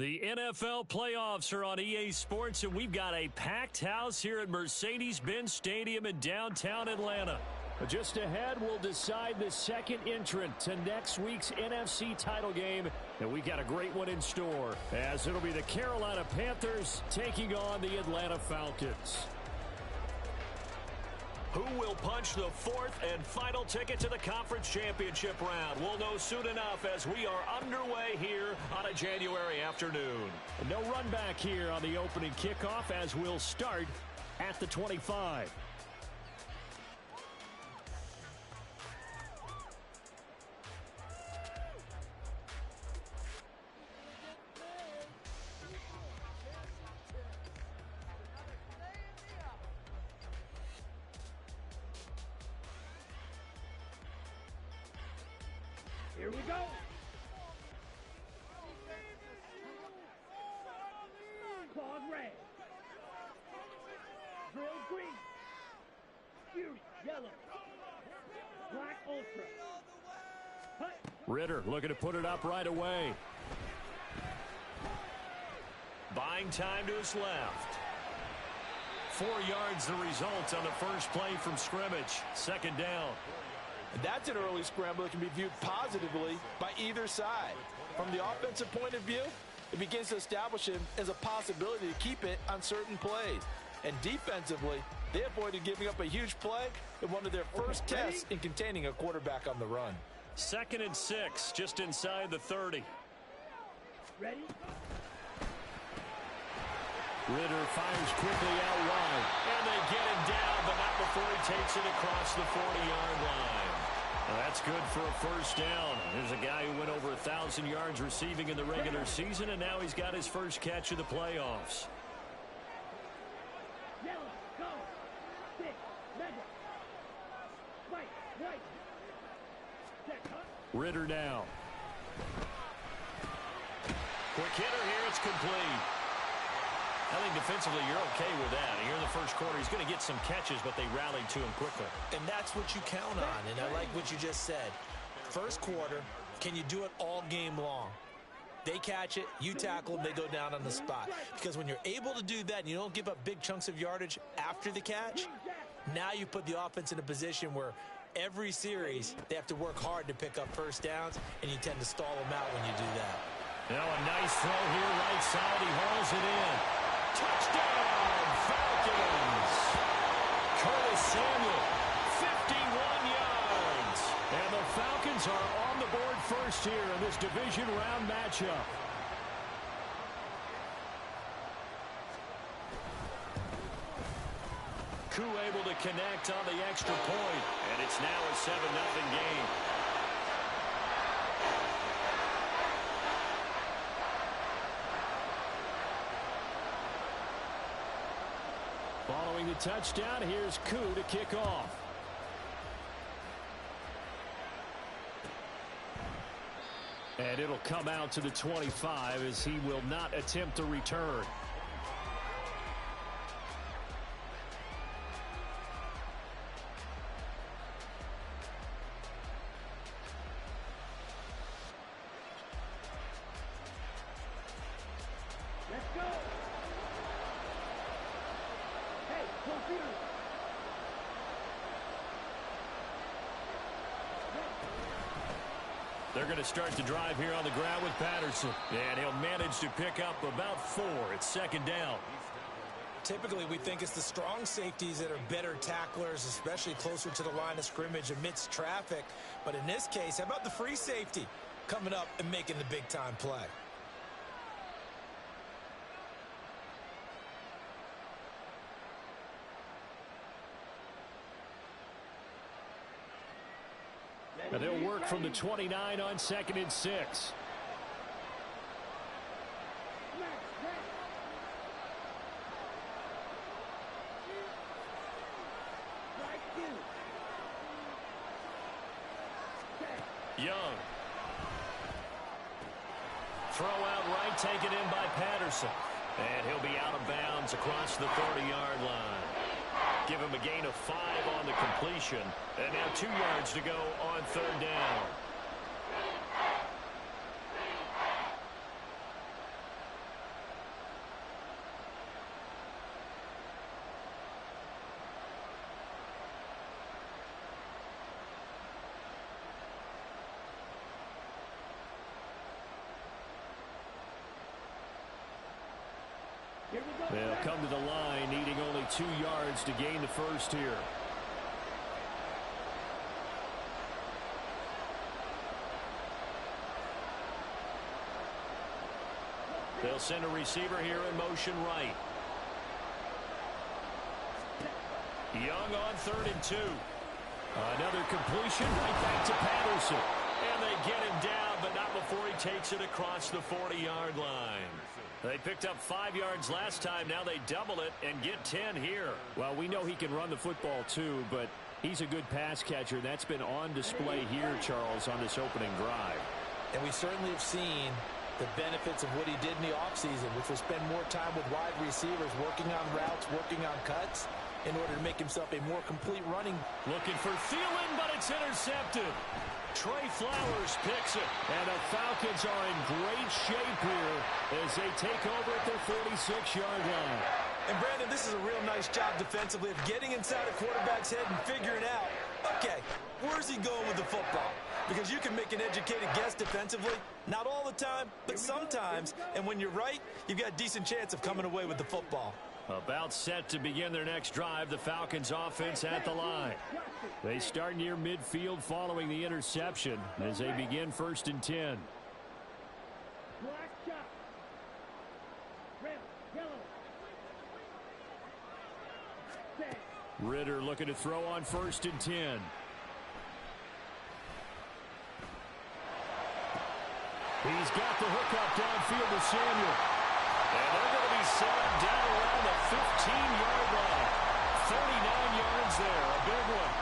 The NFL playoffs are on EA Sports, and we've got a packed house here at Mercedes-Benz Stadium in downtown Atlanta. Just ahead, we'll decide the second entrant to next week's NFC title game, and we got a great one in store, as it'll be the Carolina Panthers taking on the Atlanta Falcons. Who will punch the fourth and final ticket to the conference championship round? We'll know soon enough as we are underway here on a January afternoon. No run back here on the opening kickoff as we'll start at the 25. Here we go. Claws red. Drill green. Fury yellow. Black ultra. Hut. Ritter looking to put it up right away. Buying time to his left. 4 yards the result on the first play from scrimmage. Second down. And that's an early scramble that can be viewed positively by either side. From the offensive point of view, it begins to establish him as a possibility to keep it on certain plays. And defensively, they avoided giving up a huge play in one of their first tests in containing a quarterback on the run. 2nd and 6, just inside the 30. Ready? Ritter fires quickly out wide. And they get him down, but not before he takes it across the 40-yard line. Well, that's good for a first down. There's a guy who went over 1,000 yards receiving in the regular season, and now he's got his first catch of the playoffs. Yellow, go. 6, mega. White, white. Check, huh? Ritter now. Quick hitter here, it's complete. I think defensively you're okay with that. Here in the first quarter, he's going to get some catches, but they rallied to him quickly. And that's what you count on, and I like what you just said. First quarter, can you do it all game long? They catch it, you tackle them, they go down on the spot. Because when you're able to do that and you don't give up big chunks of yardage after the catch, now you put the offense in a position where every series they have to work hard to pick up first downs, and you tend to stall them out when you do that. Now a nice throw here right side. He hauls it in. Touchdown, Falcons! Curtis Samuel, 51 yards. And the Falcons are on the board first here in this division round matchup. Koo able to connect on the extra point, and it's now a 7-0 game. Following the touchdown, here's Koo to kick off. And it'll come out to the 25 as he will not attempt to return. Let's go. Hey, computer. They're going to start the drive here on the ground with Patterson. And he'll manage to pick up about 4. It's second down. Typically, we think it's the strong safeties that are better tacklers, especially closer to the line of scrimmage amidst traffic. But in this case, how about the free safety coming up and making the big-time play? And they'll work from the 29 on 2nd and 6. Young. Throw out right, taken in by Patterson. And he'll be out of bounds across the 30-yard line. Give him a gain of 5 on the completion. And now 2 yards to go on 3rd down. Here we go. They'll come to the line, needing only 2 yards to gain the first here. They'll send a receiver here in motion right. Young on 3rd and 2. Another completion right back to Patterson. And they get him down, but not before he takes it across the 40-yard line. They picked up 5 yards last time. Now they double it and get 10 here. Well, we know he can run the football too, but he's a good pass catcher. That's been on display here, Charles, on this opening drive. And we certainly have seen the benefits of what he did in the offseason, which was spend more time with wide receivers, working on routes, working on cuts, in order to make himself a more complete running. Looking for Thielen, but it's intercepted. Trey Flowers picks it. And the Falcons are in great shape here as they take over at their 46-yard line. And, Brandon, this is a real nice job defensively of getting inside a quarterback's head and figuring out, okay, where's he going with the football? Because you can make an educated guess defensively, not all the time, but sometimes. And when you're right, you've got a decent chance of coming away with the football. About set to begin their next drive, the Falcons offense at the line. They start near midfield following the interception as they begin 1st and 10. Black shot. Red, yellow. Set. Ritter looking to throw on 1st and 10. He's got the hookup downfield to Samuel. And they're going to be set up down around the 15-yard line. 39 yards there, a big one.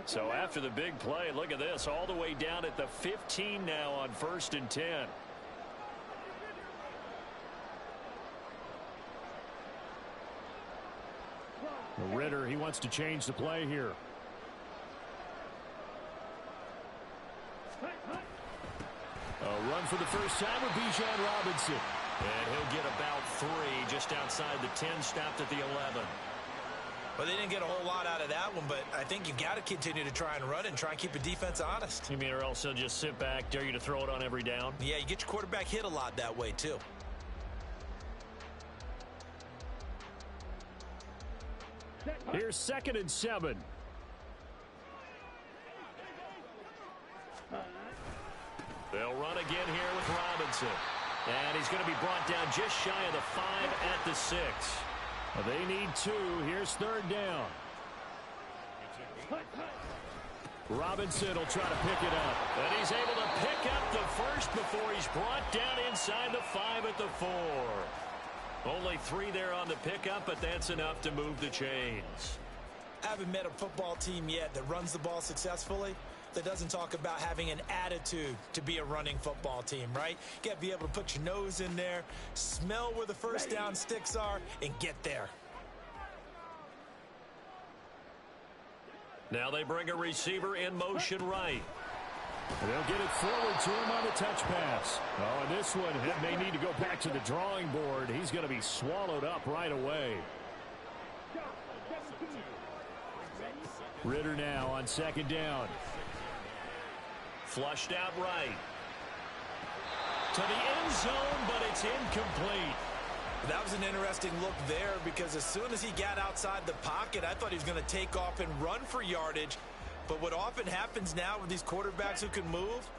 So after the big play, look at this, all the way down at the 15 now on 1st and 10. Ritter, he wants to change the play here. A run for the first time with Bijan Robinson. And he'll get about 3 just outside the 10, stopped at the 11. Well, they didn't get a whole lot out of that one, but I think you've got to continue to try and run and try and keep the defense honest. You mean or else they'll just sit back, dare you to throw it on every down? Yeah, you get your quarterback hit a lot that way, too. Here's 2nd and 7. They'll run again here with Robinson. And he's going to be brought down just shy of the 5 at the 6. They need 2. Here's 3rd down. Robinson will try to pick it up. And he's able to pick up the first before he's brought down inside the 5 at the 4. Only 3 there on the pickup, but that's enough to move the chains. I haven't met a football team yet that runs the ball successfully that doesn't talk about having an attitude to be a running football team, right? You got to be able to put your nose in there, smell where the first down sticks are, and get there. Now they bring a receiver in motion right. They'll get it forward to him on the touch pass. Oh, and this one may need to go back to the drawing board. He's going to be swallowed up right away. Ritter now on 2nd down. Flushed out right. To the end zone, but it's incomplete. That was an interesting look there because as soon as he got outside the pocket, I thought he was going to take off and run for yardage. But what often happens now with these quarterbacks who can move,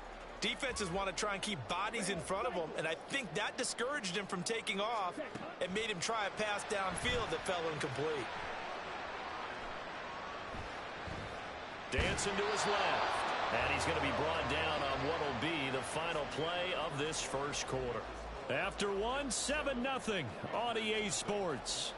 defenses want to try and keep bodies in front of them, and I think that discouraged him from taking off and made him try a pass downfield that fell incomplete. Dancing to his left. And he's going to be brought down on what will be the final play of this first quarter. After 1, 7-0 on EA Sports.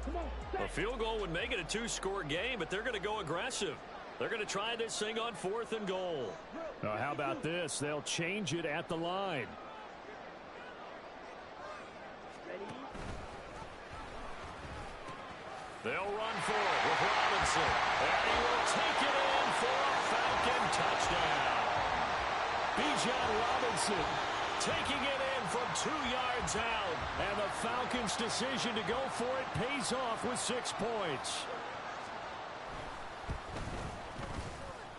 Come on. A field goal would make it a two-score game, but they're going to go aggressive. They're going to try this thing on 4th and goal. How about this? They'll change it at the line. They'll run for it with Robinson. And he will take it in for a Falcon touchdown. Bijan Robinson taking it in from 2 yards out. And the Falcons' decision to go for it pays off with 6 points.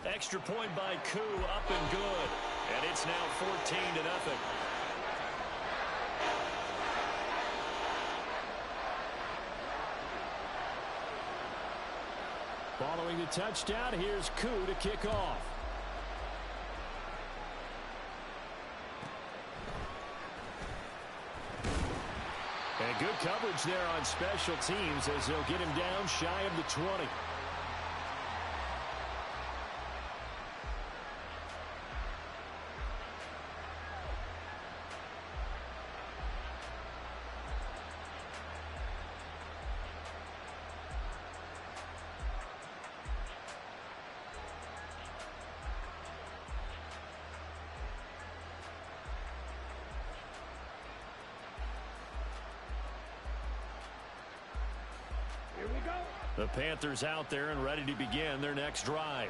Extra point by Koo, up and good. And it's now 14-0. Following the touchdown, here's Koo to kick off. And good coverage there on special teams as they'll get him down shy of the 20. The Panthers out there and ready to begin their next drive.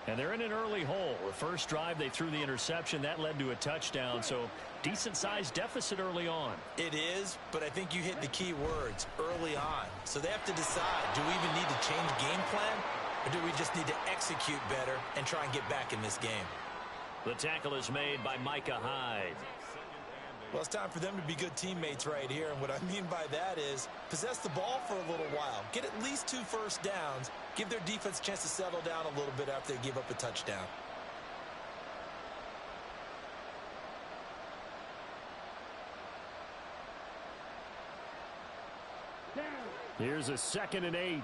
And they're in an early hole. The first drive, they threw the interception. That led to a touchdown, so decent-sized deficit early on. It is, but I think you hit the key words, early on. So they have to decide, do we even need to change game plan, or do we just need to execute better and try and get back in this game? The tackle is made by Micah Hyde. Well, it's time for them to be good teammates right here, and what I mean by that is possess the ball for a little while, get at least 2 first downs, give their defense a chance to settle down a little bit after they give up a touchdown. Here's a 2nd and 8.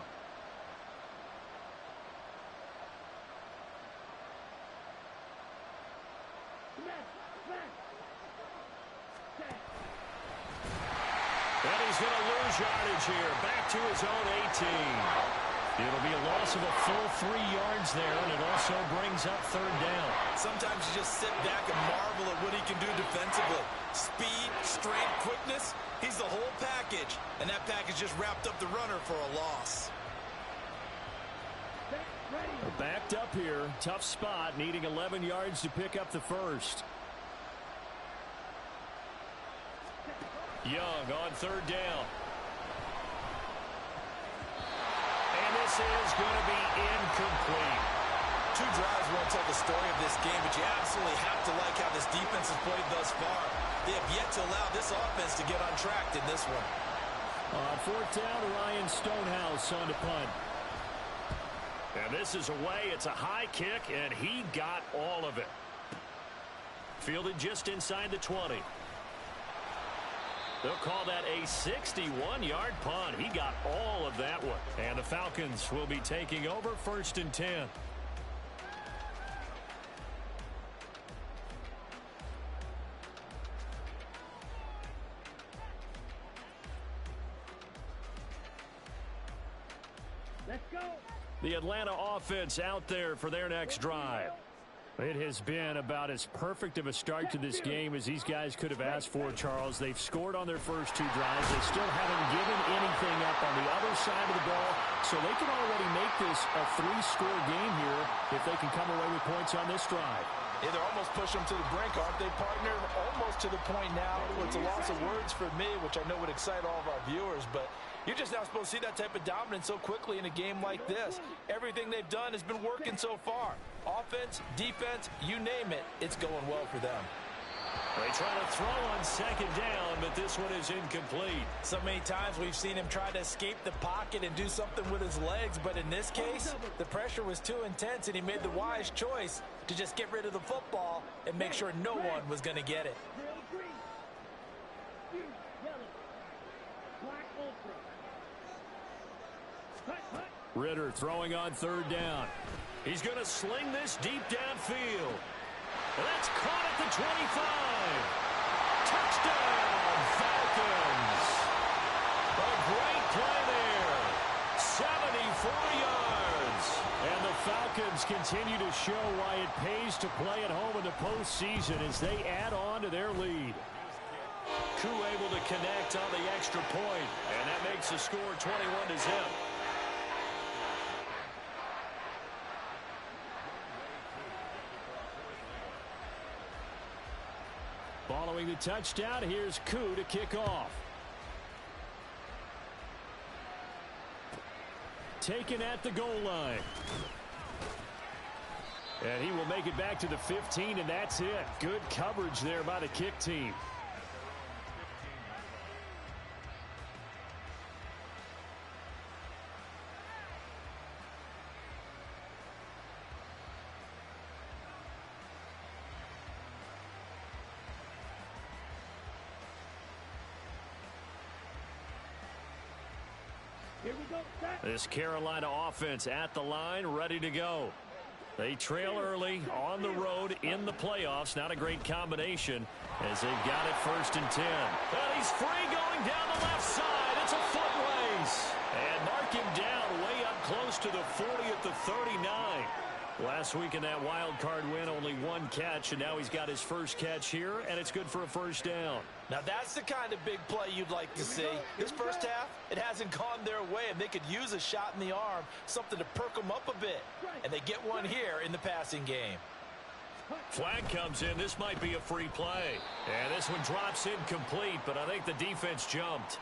And he's going to lose yardage here. Back to his own 18. It'll be a loss of a full 3 yards there, and it also brings up 3rd down. Sometimes you just sit back and marvel at what he can do defensively. Speed, strength, quickness, he's the whole package. And that package just wrapped up the runner for a loss. Backed up here. Tough spot, needing 11 yards to pick up the first. Young on 3rd down. And this is going to be incomplete. 2 drives won't tell the story of this game, but you absolutely have to like how this defense has played thus far. They have yet to allow this offense to get on track in this one. On 4th down, Ryan Stonehouse on to punt. And this is away. It's a high kick, and he got all of it. Fielded just inside the 20. They'll call that a 61-yard punt. He got all of that one. And the Falcons will be taking over 1st and 10. Let's go. The Atlanta offense out there for their next drive. It has been about as perfect of a start to this game as these guys could have asked for, Charles. They've scored on their first 2 drives. They still haven't given anything up on the other side of the ball, so they can already make this a 3-score game here if they can come away with points on this drive. Yeah, they're almost pushing them to the brink, aren't they, partner? Almost to the point now. It's a loss of words for me, which I know would excite all of our viewers, but you're just not supposed to see that type of dominance so quickly in a game like this. Everything they've done has been working so far. Offense, defense, you name it, it's going well for them. They try to throw on 2nd down, but this one is incomplete. So many times we've seen him try to escape the pocket and do something with his legs, but in this case, the pressure was too intense, and he made the wise choice to just get rid of the football and make sure no one was going to get it. Ritter throwing on 3rd down. He's going to sling this deep downfield. That's caught at the 25. Touchdown, Falcons. A great play there. Falcons continue to show why it pays to play at home in the postseason as they add on to their lead. Koo able to connect on the extra point, and that makes the score 21-0. Following the touchdown, here's Koo to kick off. Taken at the goal line. And he will make it back to the 15, and that's it. Good coverage there by the kick team. Here we go. This Carolina offense at the line, ready to go. They trail early on the road in the playoffs. Not a great combination as they've got it 1st and 10. And he's free going down the left side. It's a foot race. And mark him down way up close to the 40 at the 39. Last week in that wild card win, only 1 catch, and now he's got his first catch here, and it's good for a 1st down. Now that's the kind of big play you'd like to see. This first half, it hasn't gone their way, and they could use a shot in the arm, something to perk them up a bit. And they get one here in the passing game. Flag comes in. This might be a free play. And this one drops incomplete, but I think the defense jumped.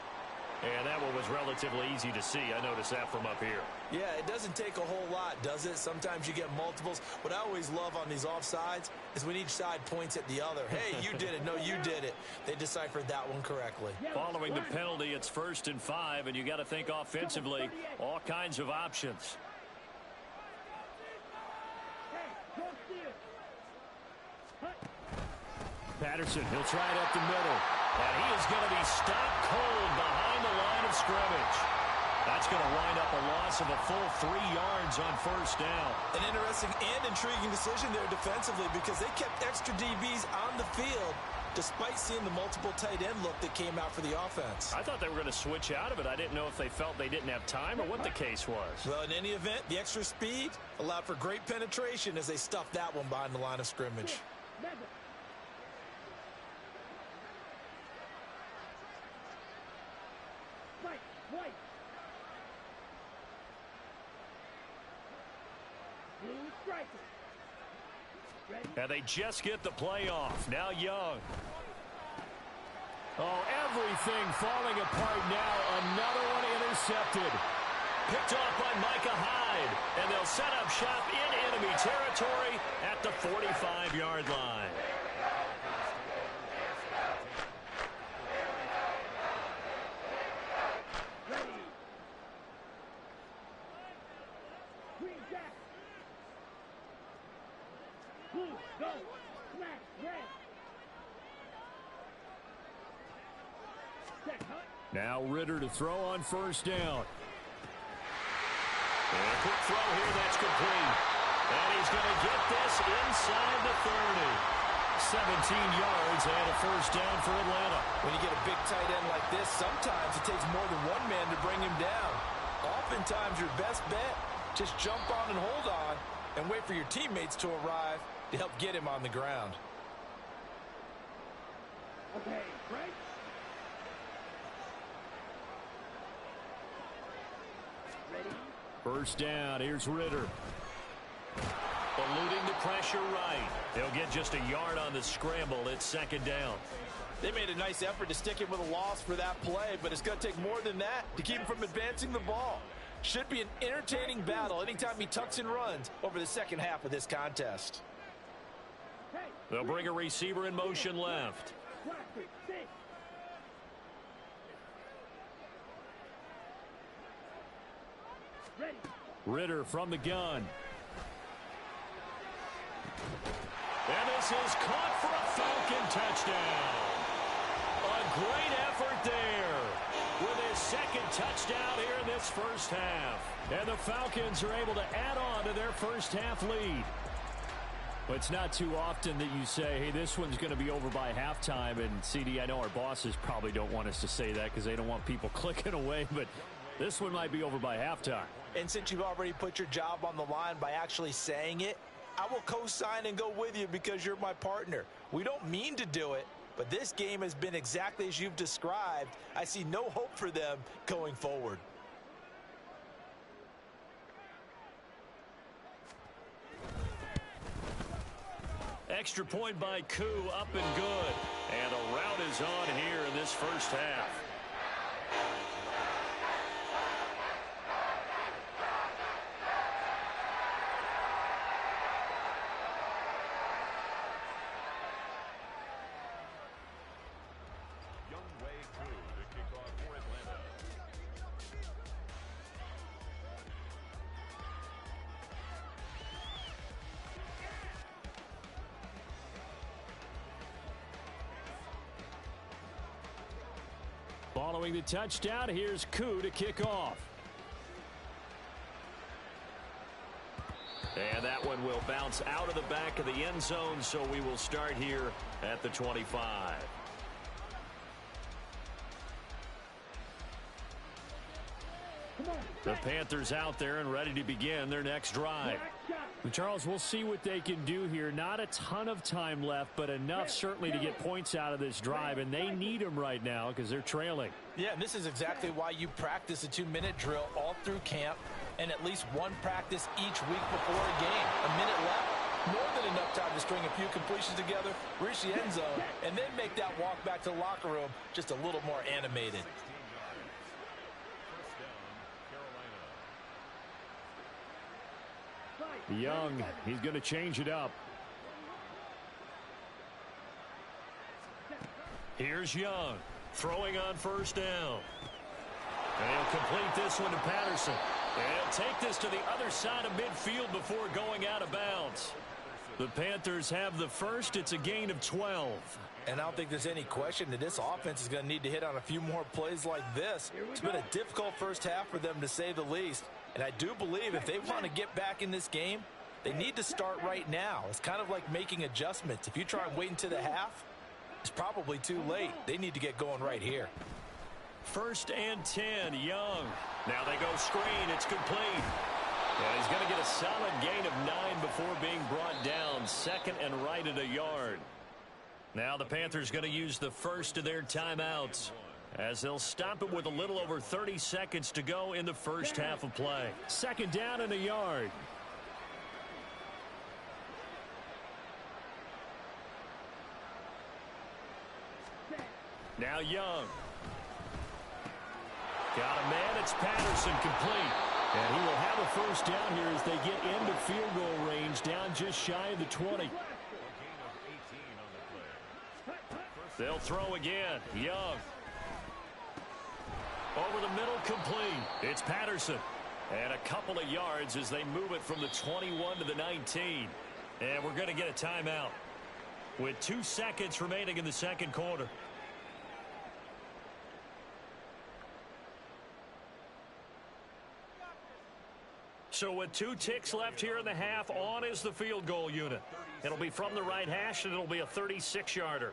And that one was relatively easy to see. I noticed that from up here. Yeah, it doesn't take a whole lot, does it? Sometimes you get multiples. What I always love on these offsides is when each side points at the other. Hey, you did it. No, you did it. They deciphered that one correctly. Following the penalty, it's 1st and 5, and you got to think offensively, all kinds of options. Patterson, he'll try it up the middle. And he is going to be stopped cold behind the line of scrimmage. That's going to wind up a loss of a full 3 yards on 1st down. An interesting and intriguing decision there defensively because they kept extra DBs on the field despite seeing the multiple tight end look that came out for the offense. I thought they were going to switch out of it. I didn't know if they felt they didn't have time or what the case was. Well, in any event, the extra speed allowed for great penetration as they stuffed that one behind the line of scrimmage. And they just get the play off. Now Young. Oh, everything falling apart now. Another one intercepted. Picked off by Micah Hyde. And they'll set up shop in enemy territory at the 45-yard line. Now Ritter to throw on 1st down. And a quick throw here, that's complete. And he's going to get this inside the 30. 17 yards and a 1st down for Atlanta. When you get a big tight end like this, sometimes it takes more than one man to bring him down. Oftentimes your best bet, just jump on and hold on and wait for your teammates to arrive to help get him on the ground. Okay, break. Ready? 1st down, here's Ritter. Eluding the pressure right. They'll get just a yard on the scramble. It's 2nd down. They made a nice effort to stick it with a loss for that play, but it's going to take more than that to keep him from advancing the ball. Should be an entertaining battle anytime he tucks and runs over the 2nd half of this contest. They'll bring a receiver in motion left. Ritter from the gun. And this is caught for a Falcon touchdown. A great effort there with his 2nd touchdown here in this 1st half. And the Falcons are able to add on to their 1st half lead. But it's not too often that you say, hey, this one's going to be over by halftime. And, CD, I know our bosses probably don't want us to say that because they don't want people clicking away. But This one might be over by halftime. And since you've already put your job on the line by actually saying it, I will co-sign and go with you because you're my partner. We don't mean to do it, but this game has been exactly as you've described. I see no hope for them going forward. Extra point by Koo, up and good. And a rout is on here in this first half. Following the touchdown, here's Koo to kick off. And that one will bounce out of the back of the end zone, so we will start here at the 25. The Panthers out there and ready to begin their next drive. Charles, we'll see what they can do here. Not a ton of time left, but enough certainly to get points out of this drive, and they need them right now because they're trailing. Yeah, and this is exactly why you practice a 2-minute drill all through camp and at least one practice each week before a game. A minute left, more than enough time to string a few completions together, reach the end zone, and then make that walk back to the locker room just a little more animated. Young, he's going to change it up. Here's Young, throwing on first down. And he'll complete this one to Patterson. And he'll take this to the other side of midfield before going out of bounds. The Panthers have the first. It's a gain of 12. And I don't think there's any question that this offense is going to need to hit on a few more plays like this. It's been a difficult first half for them, to say the least. And I do believe if they want to get back in this game, they need to start right now. It's kind of like making adjustments. If you try and wait until the half, it's probably too late. They need to get going right here. First and 10, Young. Now they go screen. It's complete. And he's going to get a solid gain of 9 before being brought down. Second and right at a yard. Now the Panthers going to use the first of their timeouts, as they'll stop it with a little over 30 seconds to go in the first half of play. Second down and a yard. Now Young. Got a man. It's Patterson, complete. And he will have a first down here as they get into field goal range, down just shy of the 20. They'll throw again. Young. Over the middle, complete. It's Patterson. And a couple of yards as they move it from the 21 to the 19. And we're going to get a timeout with 2 seconds remaining in the second quarter. So with 2 ticks left here in the half, on is the field goal unit. It'll be from the right hash, and it'll be a 36-yarder.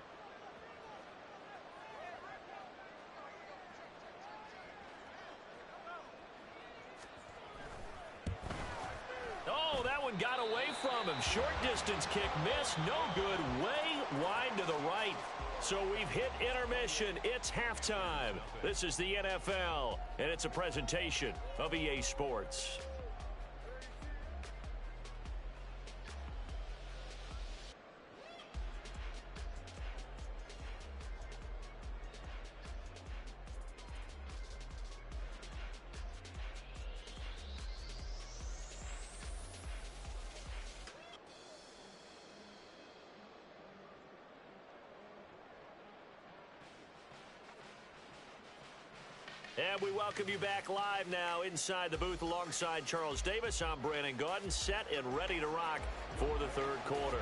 Oh, that one got away from him. Short distance kick missed. No good. Way wide to the right. So we've hit intermission. It's halftime. This is the NFL, and it's a presentation of EA Sports. And we welcome you back live now inside the booth alongside Charles Davis. I'm Brandon Gaudin, set and ready to rock for the third quarter.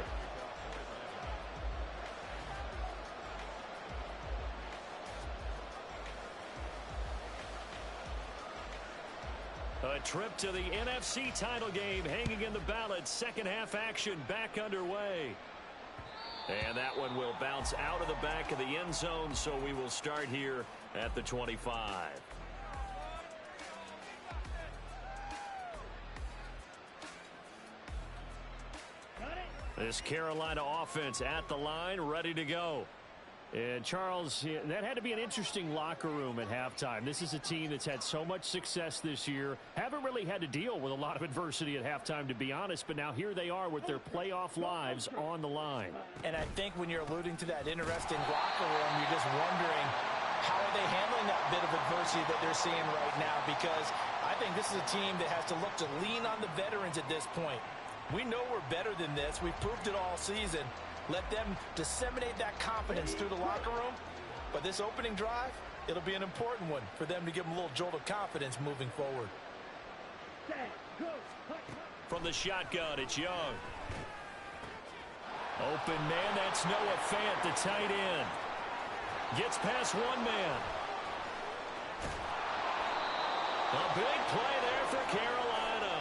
A trip to the NFC title game hanging in the balance. Second half action back underway. And that one will bounce out of the back of the end zone, so we will start here at the 25. This Carolina offense at the line, ready to go. And Charles, that had to be an interesting locker room at halftime. This is a team that's had so much success this year. Haven't really had to deal with a lot of adversity at halftime, to be honest. But now here they are with their playoff lives on the line. And I think when you're alluding to that interesting locker room, you're just wondering, how are they handling that bit of adversity that they're seeing right now? Because I think this is a team that has to look to lean on the veterans at this point. We know we're better than this. We've proved it all season. Let them disseminate that confidence through the locker room. But this opening drive, it'll be an important one for them to give them a little jolt of confidence moving forward. From the shotgun, it's Young. Open man, that's Noah Fant, the tight end. Gets past one man. A big play there for Carolina.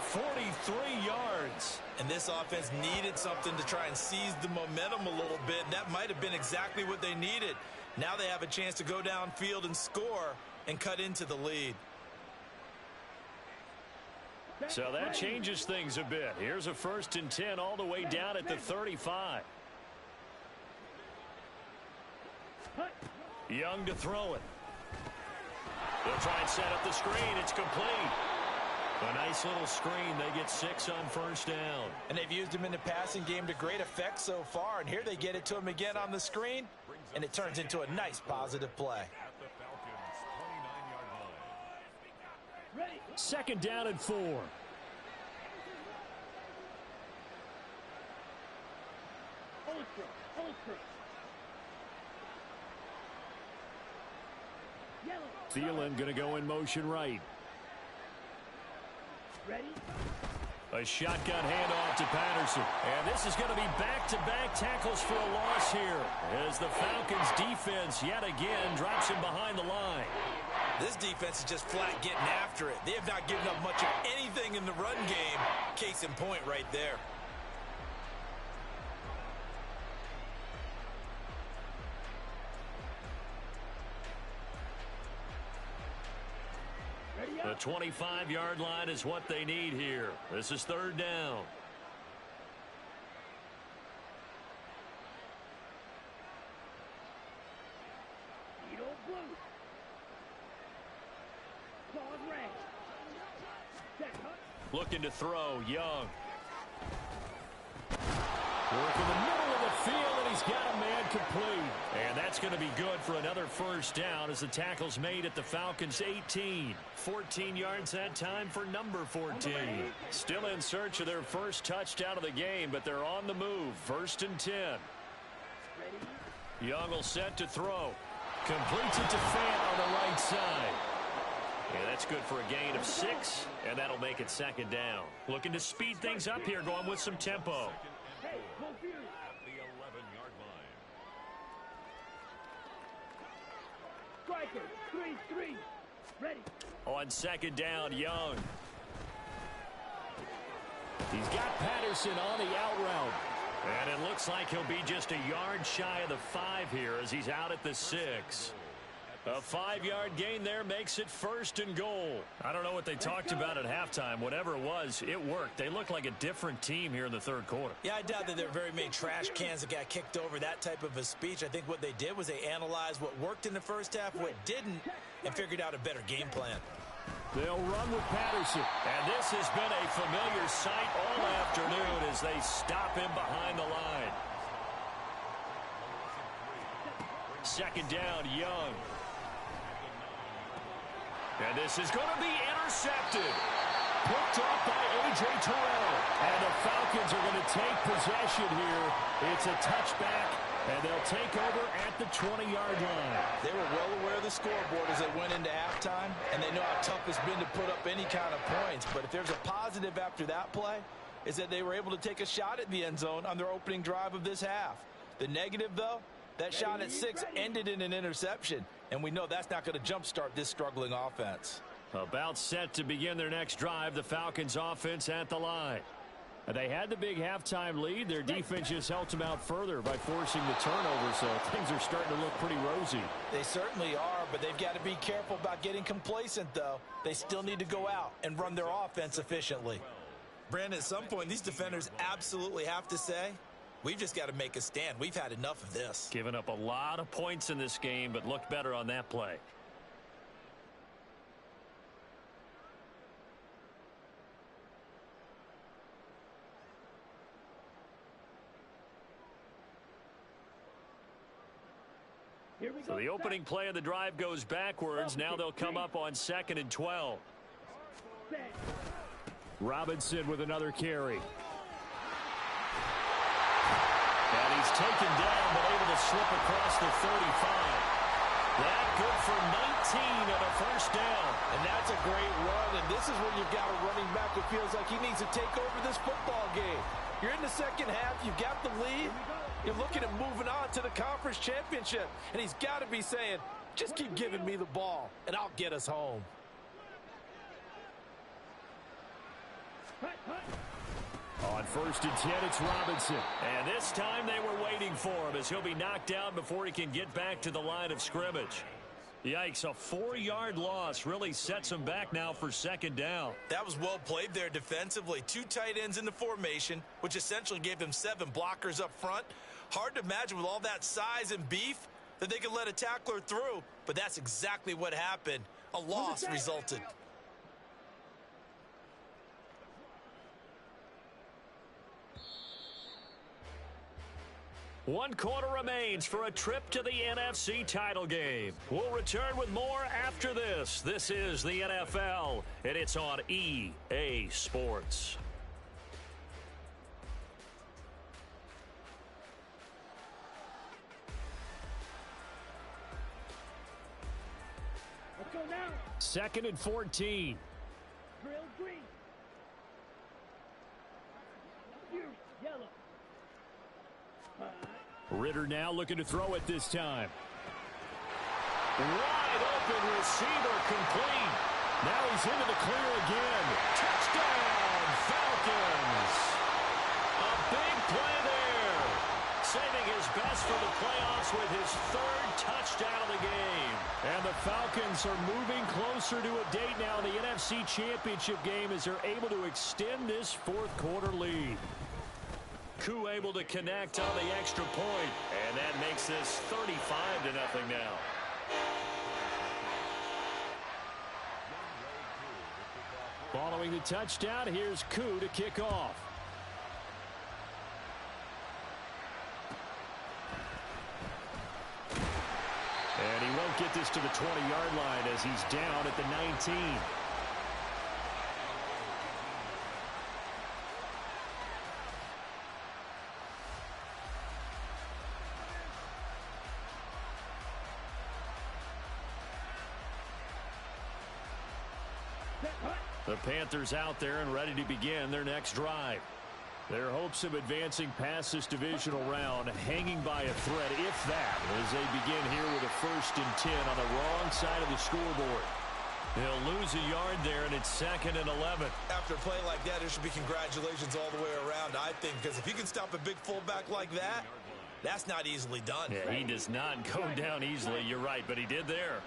43 yards. And this offense needed something to try and seize the momentum a little bit. And that might have been exactly what they needed. Now they have a chance to go downfield and score and cut into the lead. So that changes things a bit. Here's a 1st and 10 all the way down at the 35. Young to throw it. They'll try and set up the screen. It's complete. A nice little screen. They get 6 on 1st down. And they've used him in the passing game to great effect so far. And here they get it to him again on the screen. And it turns into a nice positive play. 2nd down and 4. Thielen going to go in motion right. Ready? A shotgun handoff to Patterson. And this is going to be back-to-back tackles for a loss here as the Falcons defense yet again drops him behind the line. This defense is just flat getting after it. They have not given up much of anything in the run game. Case in point right there. The 25-yard line is what they need here. This is 3rd down. Looking to throw, Young. Work in the middle of the field, and he's got a man complete. And that's going to be good for another 1st down as the tackle's made at the Falcons' 18. 14 yards that time for number 14. Still in search of their first touchdown of the game, but they're on the move. 1st and 10. Young will set to throw. Completes it to Fant on the right side. Yeah, that's good for a gain of 6, and that'll make it 2nd down. Looking to speed things up here, going with some tempo. The 11-yard line. Striker, 3-3. Ready. On 2nd down, Young. He's got Patterson on the out route. And it looks like he'll be just a yard shy of the 5 here as he's out at the 6. A 5-yard gain there makes it 1st and goal. I don't know what they talked about at halftime. Whatever it was, it worked. They look like a different team here in the 3rd quarter. Yeah, I doubt that there were very many trash cans that got kicked over, that type of a speech. I think what they did was they analyzed what worked in the 1st half, what didn't, and figured out a better game plan. They'll run with Patterson. And this has been a familiar sight all afternoon as they stop him behind the line. 2nd down, Young. And this is going to be intercepted. Picked off by A.J. Terrell. And the Falcons are going to take possession here. It's a touchback, and they'll take over at the 20-yard line. They were well aware of the scoreboard as they went into halftime, and they know how tough it's been to put up any kind of points. But if there's a positive after that play, is that they were able to take a shot at the end zone on their opening drive of this half. The negative, though, that shot at 6 ended in an interception, and we know that's not going to jumpstart this struggling offense. About set to begin their next drive, the Falcons offense at the line. They had the big halftime lead. Their defense just helped them out further by forcing the turnover, so things are starting to look pretty rosy. They certainly are, but they've got to be careful about getting complacent, though. They still need to go out and run their offense efficiently. Brandon, at some point, these defenders absolutely have to say, we've just got to make a stand. We've had enough of this. Giving up a lot of points in this game, but looked better on that play. So the opening play of the drive goes backwards. Now they'll come up on 2nd and 12. Robinson with another carry. And he's taken down, but able to slip across the 35. That good for 19 and a first down. And that's a great run, and this is when you've got a running back who feels like he needs to take over this football game. You're in the second half, you've got the lead, you're looking at moving on to the conference championship, and he's got to be saying, just keep giving me the ball, and I'll get us home. On 1st and 10, it's Robinson. And this time they were waiting for him as he'll be knocked down before he can get back to the line of scrimmage. Yikes, a 4-yard loss really sets him back now for 2nd down. That was well played there defensively. 2 tight ends in the formation, which essentially gave them 7 blockers up front. Hard to imagine with all that size and beef that they could let a tackler through, but that's exactly what happened. A loss resulted. One quarter remains for a trip to the NFC title game. We'll return with more after this. This is the NFL, and it's on EA Sports. Let's go now. 2nd and 14. Drill green. Here, yellow. Ritter now looking to throw it this time. Wide open receiver complete. Now he's into the clear again. Touchdown, Falcons. A big play there. Saving his best for the playoffs with his 3rd touchdown of the game. And the Falcons are moving closer to a date now in the NFC Championship game as they're able to extend this 4th quarter lead. Koo able to connect on the extra point, and that makes this 35-0 now. Following the touchdown, here's Koo to kick off. And he won't get this to the 20-yard line as he's down at the 19. The Panthers out there and ready to begin their next drive. Their hopes of advancing past this divisional round hanging by a thread, if that, as they begin here with a 1st and 10 on the wrong side of the scoreboard. They'll lose a yard there, and it's 2nd and 11. After a play like that, there should be congratulations all the way around, I think, because if you can stop a big fullback like that, that's not easily done. Yeah, he does not go down easily, you're right, but he did there.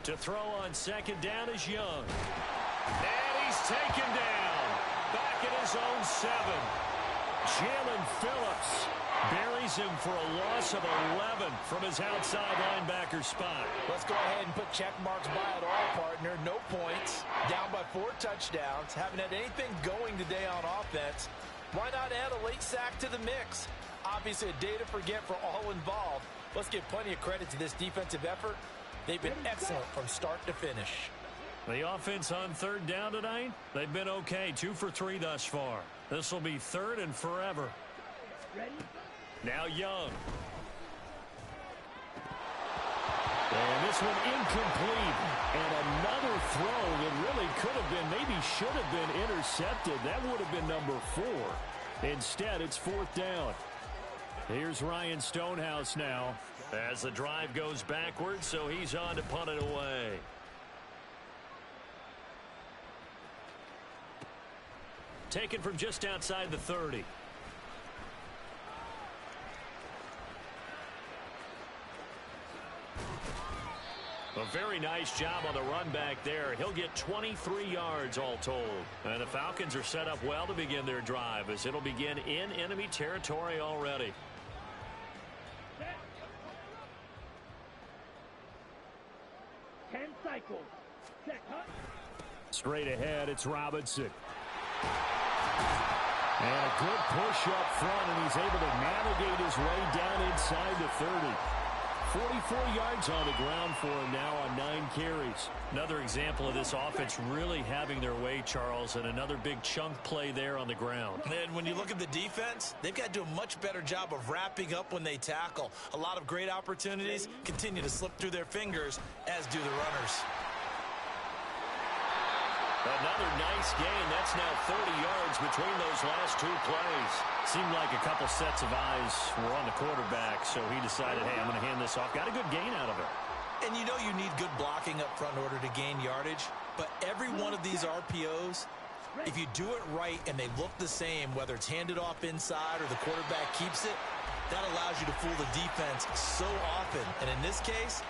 To throw on 2nd down is Young. And he's taken down. Back at his own 7. Jalen Phillips buries him for a loss of 11 from his outside linebacker spot. Let's go ahead and put check marks by it all, partner. No points. Down by 4 touchdowns. Haven't had anything going today on offense. Why not add a late sack to the mix? Obviously a day to forget for all involved. Let's give plenty of credit to this defensive effort. They've been excellent from start to finish. The offense on 3rd down tonight, they've been okay. 2 for 3 thus far. This will be 3rd and forever. Ready? Now Young. And this one incomplete. And another throw that really could have been, maybe should have been intercepted. That would have been number 4. Instead, it's 4th down. Here's Ryan Stonehouse now. As the drive goes backwards, so he's on to punt it away. Taken from just outside the 30. The A very nice job on the run back there. He'll get 23 yards all told. And the Falcons are set up well to begin their drive as it'll begin in enemy territory already. Set. 10 cycles. Set, cut. Straight ahead, it's Robinson. And a good push up front, and he's able to navigate his way down inside the 30. 44 yards on the ground for him now on 9 carries. Another example of this offense really having their way, Charles, and another big chunk play there on the ground. And when you look at the defense, they've got to do a much better job of wrapping up when they tackle. A lot of great opportunities continue to slip through their fingers, as do the runners. Another nice gain. That's now 30 yards between those last 2 plays. Seemed like a couple sets of eyes were on the quarterback, so he decided, hey, I'm going to hand this off. Got a good gain out of it. And you know you need good blocking up front in order to gain yardage, but every one of these RPOs, if you do it right and they look the same, whether it's handed off inside or the quarterback keeps it, that allows you to fool the defense so often. And in this case,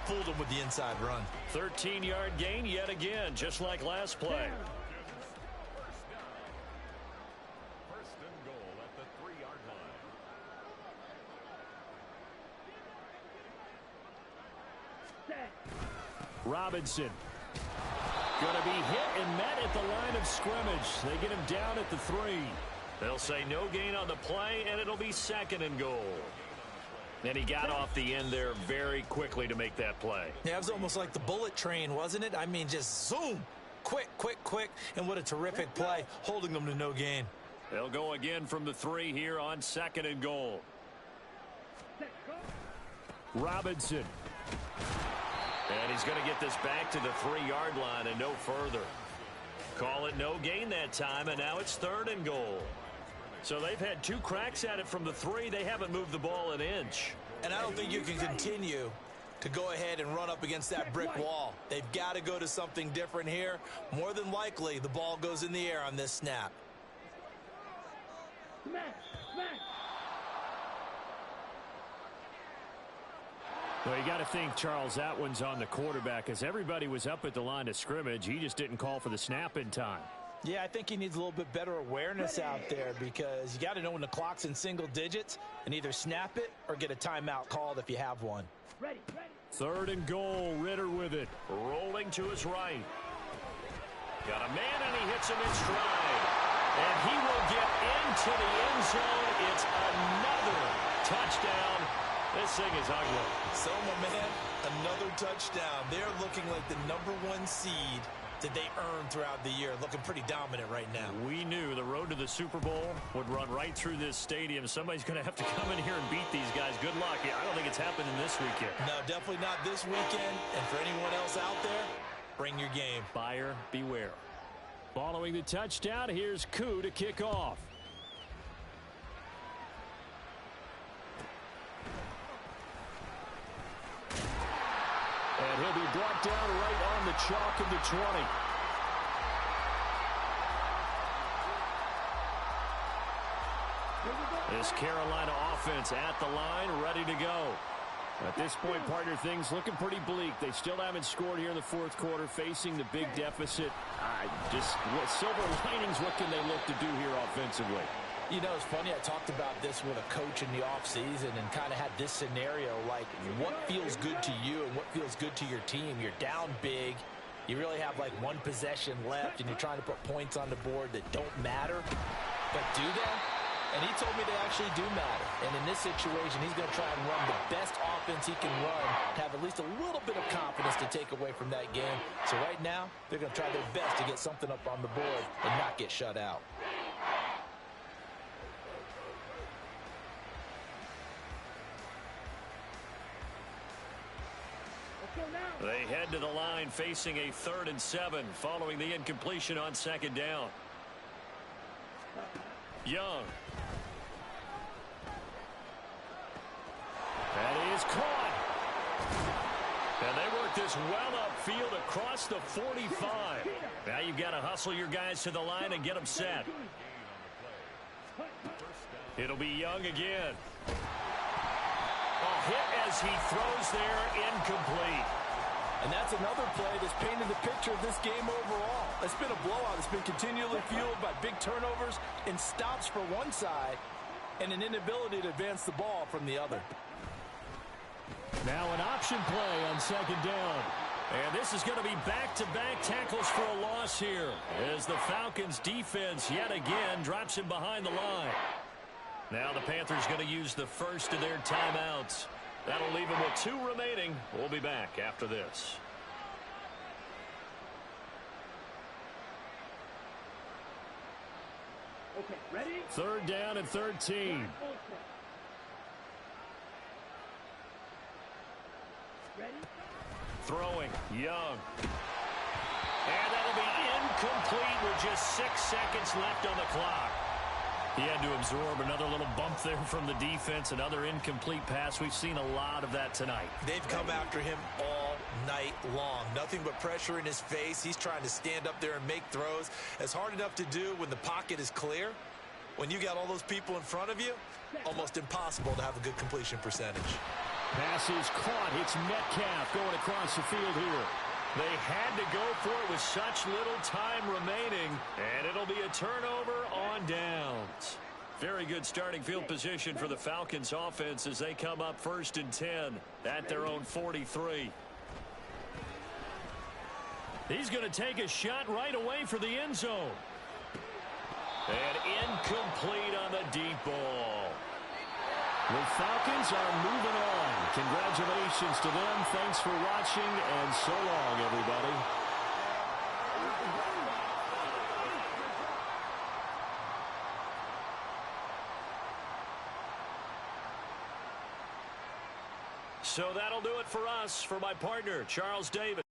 fooled them with the inside run. 13-yard gain yet again, just like last play. First and goal at the 3-yard line. Set. Robinson. Going to be hit and met at the line of scrimmage. They get him down at the 3. They'll say no gain on the play, and it'll be 2nd and goal. And he got off the end there very quickly to make that play. Yeah, it was almost like the bullet train, wasn't it? I mean, just zoom. Quick, quick, quick. And what a terrific play, holding them to no gain. They'll go again from the 3 here on 2nd and goal. Set, go. Robinson. And he's going to get this back to the 3-yard line and no further. Call it no gain that time, and now it's 3rd and goal. So they've had 2 cracks at it from the 3. They haven't moved the ball an inch. And I don't think you can continue to go ahead and run up against that brick wall. They've got to go to something different here. More than likely, the ball goes in the air on this snap. Smash, smash. Well, you got to think, Charles, that one's on the quarterback, as everybody was up at the line of scrimmage. He just didn't call for the snap in time. Yeah, I think he needs a little bit better awareness out there, because you got to know when the clock's in single digits and either snap it or get a timeout called if you have one. Ready, ready. 3rd and goal, Ritter with it. Rolling to his right. Got a man, and he hits him in stride. And he will get into the end zone. It's another touchdown. This thing is ugly. So, my man, another touchdown. They're looking like the #1 seed that they earned throughout the year. Looking pretty dominant right now. We knew the road to the Super Bowl would run right through this stadium. Somebody's going to have to come in here and beat these guys. Good luck. I don't think it's happening this weekend. No, definitely not this weekend. And for anyone else out there, bring your game. Buyer beware. Following the touchdown, here's Koo to kick off. And he'll be brought down right on the chalk of the 20. This Carolina offense at the line, ready to go. At this point, partner, things looking pretty bleak. They still haven't scored here in the 4th quarter, facing the big deficit. Silver linings, what can they look to do here offensively? You know, it's funny, I talked about this with a coach in the offseason and kind of had this scenario, like what feels good to you and what feels good to your team. You're down big. You really have like 1 possession left, and you're trying to put points on the board that don't matter. But do they? And he told me they actually do matter. And in this situation, he's going to try and run the best offense he can run to have at least a little bit of confidence to take away from that game. So right now, they're going to try their best to get something up on the board and not get shut out. They head to the line facing a 3rd and 7 following the incompletion on 2nd down. Young. That is caught. And they work this well upfield across the 45. Now you've got to hustle your guys to the line and get them set. It'll be Young again. A hit as he throws there, incomplete. And that's another play that's painted the picture of this game overall. It's been a blowout. It's been continually fueled by big turnovers and stops for one side and an inability to advance the ball from the other. Now an option play on second down. And this is going to be back-to-back tackles for a loss here as the Falcons defense yet again drops him behind the line. Now the Panthers going to use the first of their timeouts. That'll leave them with 2 remaining. We'll be back after this. Okay, ready? Third down and 13. Ready? Throwing, Young. And that'll be incomplete with just 6 seconds left on the clock. He had to absorb another little bump there from the defense, another incomplete pass. We've seen a lot of that tonight. They've come after him all night long. Nothing but pressure in his face. He's trying to stand up there and make throws. It's hard enough to do when the pocket is clear. When you got all those people in front of you, almost impossible to have a good completion percentage. Pass is caught. It's Metcalf going across the field here. They had to go for it with such little time remaining, and it'll be a turnover on downs. Very good starting field position for the Falcons offense as they come up 1st and 10 at their own 43. He's going to take a shot right away for the end zone. And incomplete on the deep ball. The Falcons are moving on. Congratulations to them. Thanks for watching, and so long, everybody. So that'll do it for us. For my partner, Charles Davis.